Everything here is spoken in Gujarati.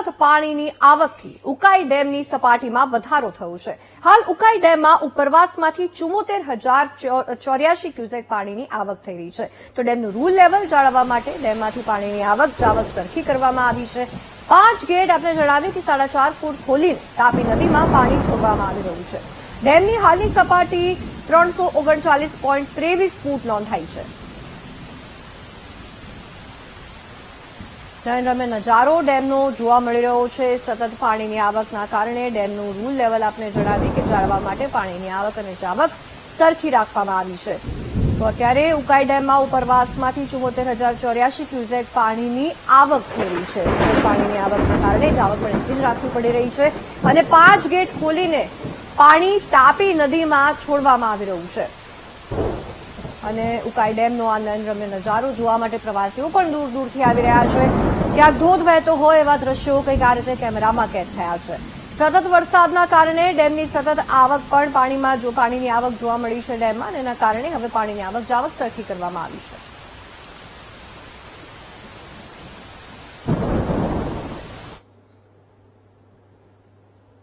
સતત પાણીની આવકથી ઉકાઈ ડેમની સપાટીમાં વધારો થયો છે। હાલ ઉકાઈ ડેમમાં ઉપરવાસમાંથી 74,084 ક્યુસેક પાણીની આવક થઈ રહી છે, તો ડેમનું રૂલ લેવલ જાળવવા માટે ડેમમાંથી પાણીની આવક જાવક સરખી કરવામાં આવી છે। 5 ગેટ આપણે જણાવ્યું કે 4.5 ફૂટ ખોલીને તાપી નદીમાં પાણી છોડવામાં આવી રહ્યું છે। ડેમની હાલની સપાટી 339.23 ફૂટ નોંધાઈ છે। નયનરમ્ય નજારો ડેમનો જોવા મળી રહ્યો છે। સતત પાણીની આવકના કારણે ડેમનું રૂલ લેવલ આપણે જણાવી કે જાળવવા માટે પાણીની આવક અને જાવક સરખી રાખવામાં આવી છે। તો અત્યારે ઉકાઈ ડેમમાં ઉપરવાસમાંથી 74,084 ક્યુસેક પાણીની આવક થઈ રહી છે। પાણીની આવકના કારણે જાવક પણ એટલી જ રાખવી પડી રહી છે અને 5 ગેટ ખોલીને પાણી તાપી નદીમાં છોડવામાં આવી રહ્યું છે અને ઉકાઈ ડેમનો આ નયનરમ્ય નજારો જોવા માટે પ્રવાસીઓ પણ દૂર દૂરથી આવી રહ્યા છે। ક્યાંક ધોધ વહેતો હોય એવા દ્રશ્યો કંઈક આ રીતે કેમેરામાં કેદ થયા છે। સતત વરસાદના કારણે ડેમની સતત આવક પણ પાણીની આવક જોવા મળી છે ડેમમાં, અને એના કારણે હવે પાણીની આવક જાવક સરખી કરવામાં આવી છે।